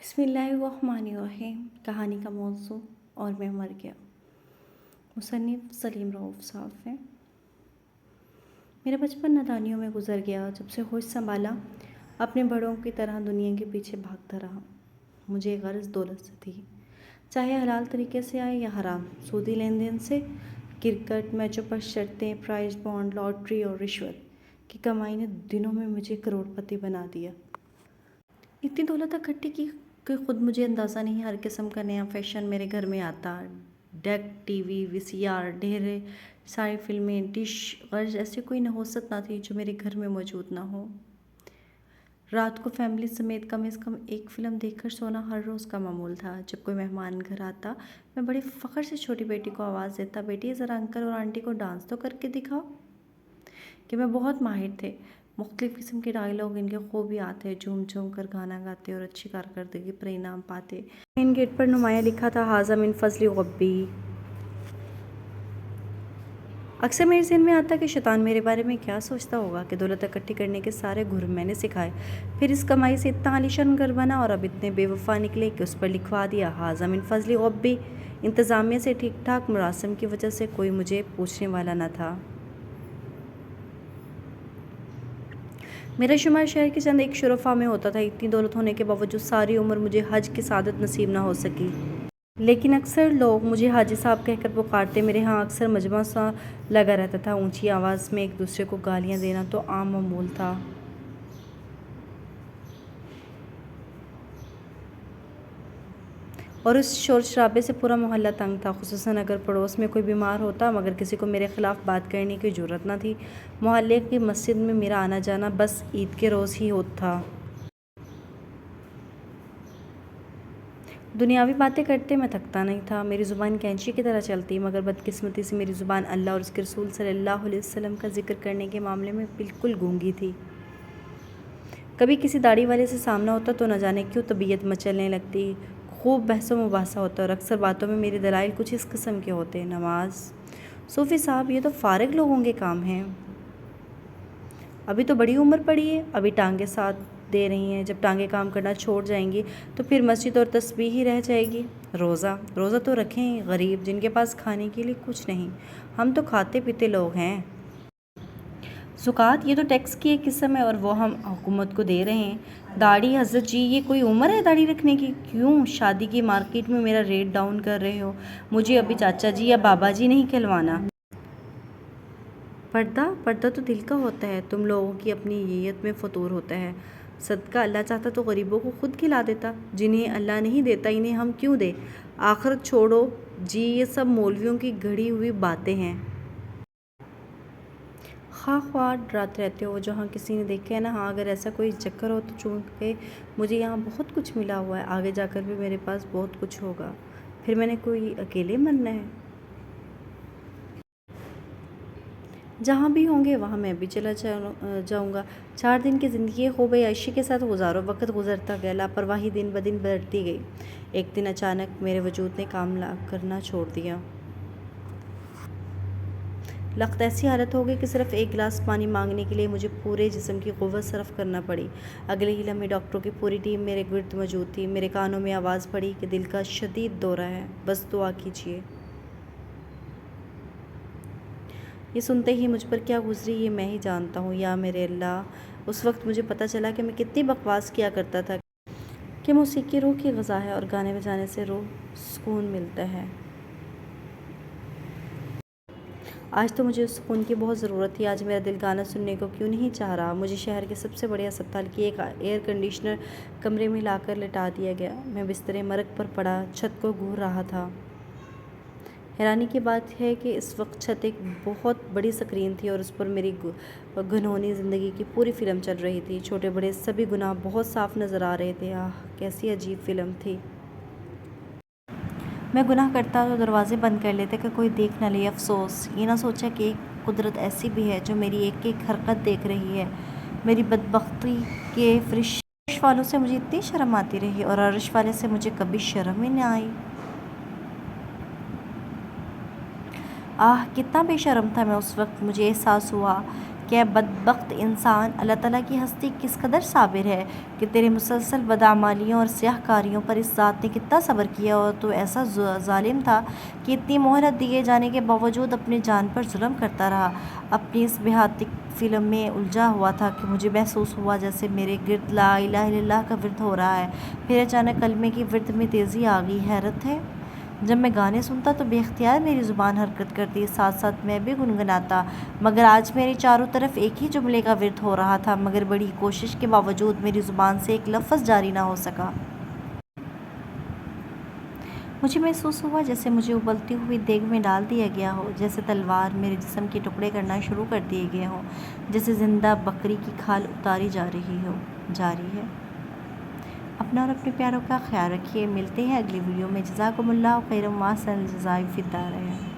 بسم اللہ الرحمن الرحیم۔ کہانی کا موضوع اور میں مر گیا۔ مصنف سلیم رؤوف صاحب ہیں۔ میرا بچپن نادانیوں میں گزر گیا۔ جب سے ہوش سنبھالا اپنے بڑوں کی طرح دنیا کے پیچھے بھاگتا رہا۔ مجھے غرض دولت سے تھی، چاہے حلال طریقے سے آئے یا حرام، سودی لین دین سے، کرکٹ میچوں پر شرطیں، پرائز بانڈ، لاٹری اور رشوت کی کمائی نے دنوں میں مجھے کروڑ پتی بنا دیا۔ اتنی دولت اکٹھی کی کہ خود مجھے اندازہ نہیں۔ ہر قسم کا نیا فیشن میرے گھر میں آتا، ڈیک ٹی وی، VCR، ڈھیر ساری فلمیں، ڈش۔ غرض ایسی کوئی نحوست نہ تھی جو میرے گھر میں موجود نہ ہو۔ رات کو فیملی سمیت کم از کم ایک فلم دیکھ کر سونا ہر روز کا معمول تھا۔ جب کوئی مہمان گھر آتا میں بڑے فخر سے چھوٹی بیٹی کو آواز دیتا، بیٹی ذرا انکل اور آنٹی کو ڈانس تو کر کے دکھاؤ، کہ میں بہت ماہر تھے۔ مختلف قسم کے ڈائیلاگ ان کے خوب یاد تھے۔ جھوم جھوم کر گانا گاتے اور اچھی کارکردگی پر انعام پاتے۔ مین گیٹ پر نمایاں لکھا تھا، ھذا من فضل ربی۔ اکثر میرے ذہن میں آتا کہ شیطان میرے بارے میں کیا سوچتا ہوگا کہ دولت اکٹھی کرنے کے سارے گر میں نے سکھائے، پھر اس کمائی سے اتنا عالیشان گھر بنا اور اب اتنے بے وفا نکلے کہ اس پر لکھوا دیا، ھذا من فضل ربی۔ انتظامیہ سے ٹھیک ٹھاک مراسم کی وجہ سے کوئی مجھے پوچھنے والا نہ تھا۔ میرا شمار شہر کے چند ایک شرفاء میں ہوتا تھا۔ اتنی دولت ہونے کے باوجود ساری عمر مجھے حج کی سعادت نصیب نہ ہو سکی۔ لیکن اکثر لوگ مجھے حاجی صاحب کہہ کر پکارتے۔ میرے ہاں اکثر مجمع سا لگا رہتا تھا۔ اونچی آواز میں ایک دوسرے کو گالیاں دینا تو عام معمول تھا۔ اور اس شور شرابے سے پورا محلہ تنگ تھا، خصوصاً اگر پڑوس میں کوئی بیمار ہوتا، مگر کسی کو میرے خلاف بات کرنے کی جرأت نہ تھی۔ محلے کی مسجد میں میرا آنا جانا بس عید کے روز ہی تھا۔ دنیاوی باتیں کرتے میں تھکتا نہیں تھا۔ میری زبان کینچی کی طرح چلتی، مگر بدقسمتی سے میری زبان اللہ اور اس کے رسول صلی اللہ علیہ وسلم کا ذکر کرنے کے معاملے میں بالکل گونگی تھی۔ کبھی کسی داڑھی والے سے سامنا ہوتا تو نہ جانے کیوں طبیعت مچلنے لگتی۔ خوب بحث و مباحثہ ہوتا اور اکثر باتوں میں میرے دلائل کچھ اس قسم کے ہوتے، نماز، صوفی صاحب، یہ تو فارغ لوگوں کے کام ہیں۔ ابھی تو بڑی عمر پڑی ہے، ابھی ٹانگیں ساتھ دے رہی ہیں، جب ٹانگیں کام کرنا چھوڑ جائیں گی تو پھر مسجد اور تسبیح ہی رہ جائے گی۔ روزہ تو رکھیں غریب جن کے پاس کھانے کے لیے کچھ نہیں، ہم تو کھاتے پیتے لوگ ہیں۔ زکوٰۃ، یہ تو ٹیکس کی ایک قسم ہے اور وہ ہم حکومت کو دے رہے ہیں۔ داڑھی، حضرت جی یہ کوئی عمر ہے داڑھی رکھنے کی؟ کیوں شادی کی مارکیٹ میں میرا ریٹ ڈاؤن کر رہے ہو؟ مجھے ابھی چاچا جی یا بابا جی نہیں کہلوانا۔ پردہ تو دل کا ہوتا ہے، تم لوگوں کی اپنی نیت میں فطور ہوتا ہے۔ صدقہ اللہ چاہتا تو غریبوں کو خود کھلا دیتا، جنہیں اللہ نہیں دیتا انہیں ہم کیوں دیں؟ آخرت چھوڑو جی، یہ سب مولویوں کی گھڑی ہوئی باتیں ہیں۔ خواہ ڈراتے رہتے ہو، جہاں کسی نے دیکھا ہے نا۔ ہاں اگر ایسا کوئی چکر ہو تو چونکہ مجھے یہاں بہت کچھ ملا ہوا ہے، آگے جا کر بھی میرے پاس بہت کچھ ہوگا، پھر میں نے کوئی اکیلے مرنا ہے؟ جہاں بھی ہوں گے وہاں میں بھی چلا جاؤں گا۔ 4 دن کی زندگی خوب عیاشی کے ساتھ گزارو۔ وقت گزرتا گیا، لاپرواہی دن بدن بڑھتی گئی۔ ایک دن اچانک میرے وجود نے کام کرنا چھوڑ دیا۔ لخت ایسی حالت ہو گئی کہ صرف ایک گلاس پانی مانگنے کے لیے مجھے پورے جسم کی قوت صرف کرنا پڑی۔ اگلے ہی لمحے ڈاکٹروں کی پوری ٹیم میرے گرد موجود تھی۔ میرے کانوں میں آواز پڑی کہ دل کا شدید دورہ ہے، بس دعا کیجیے۔ یہ سنتے ہی مجھ پر کیا گزری یہ میں ہی جانتا ہوں، یا میرے اللہ۔ اس وقت مجھے پتہ چلا کہ میں کتنی بکواس کیا کرتا تھا، کہ موسیقی روح کی غذا ہے اور گانے بجانے سے روح سکون ملتا ہے۔ آج تو مجھے اس سکون کی بہت ضرورت تھی۔ آج میرا دل گانا سننے کو کیوں نہیں چاہ رہا؟ مجھے شہر کے سب سے بڑے اسپتال کی ایک ایئر کنڈیشنر کمرے میں لا کر لٹا دیا گیا۔ میں بستر مرگ پر پڑا چھت کو گھور رہا تھا۔ حیرانی کی بات ہے کہ اس وقت چھت ایک بہت بڑی سکرین تھی اور اس پر میری گھنونی زندگی کی پوری فلم چل رہی تھی۔ چھوٹے بڑے سبھی گناہ بہت صاف نظر آ رہے تھے۔ آہ کیسی عجیب فلم تھی۔ میں گناہ کرتا تو دروازے بند کر لیتے کہ کوئی دیکھ نہ لے۔ افسوس یہ نہ سوچا کہ ایک قدرت ایسی بھی ہے جو میری ایک ایک حرکت دیکھ رہی ہے۔ میری بدبختی کے فرش والوں سے مجھے اتنی شرم آتی رہی اور عرش والے سے مجھے کبھی شرم ہی نہ آئی۔ آہ کتنا بے شرم تھا میں اس وقت۔ مجھے احساس ہوا کہ اے بدبخت انسان، اللہ تعالیٰ کی ہستی کس قدر صابر ہے کہ تیرے مسلسل بدعمالیوں اور سیاہ کاریوں پر اس ذات نے کتنا صبر کیا، اور تو ایسا ظالم تھا کہ اتنی مہلت دیے جانے کے باوجود اپنی جان پر ظلم کرتا رہا۔ اپنی اس بےحاتک فلم میں الجھا ہوا تھا کہ مجھے محسوس ہوا جیسے میرے گرد لا الہ الا اللہ کا ورد ہو رہا ہے۔ پھر اچانک کلمے کی ورد میں تیزی آ گئی۔ حیرت ہے، جب میں گانے سنتا تو بے اختیار میری زبان حرکت کرتی، ساتھ ساتھ میں بھی گنگناتا، مگر آج میری چاروں طرف ایک ہی جملے کا ورد ہو رہا تھا، مگر بڑی کوشش کے باوجود میری زبان سے ایک لفظ جاری نہ ہو سکا۔ مجھے محسوس ہوا جیسے مجھے ابلتی ہوئی دیگ میں ڈال دیا گیا ہو، جیسے تلوار میرے جسم کے ٹکڑے کرنا شروع کر دیے گئے ہوں، جیسے زندہ بکری کی کھال اتاری جا رہی ہے۔ اپنا اور اپنے پیاروں کا خیال رکھیے۔ ملتے ہیں اگلی ویڈیو میں۔ جزاکم اللہ خیرا و احسن الجزاء فی الدارین۔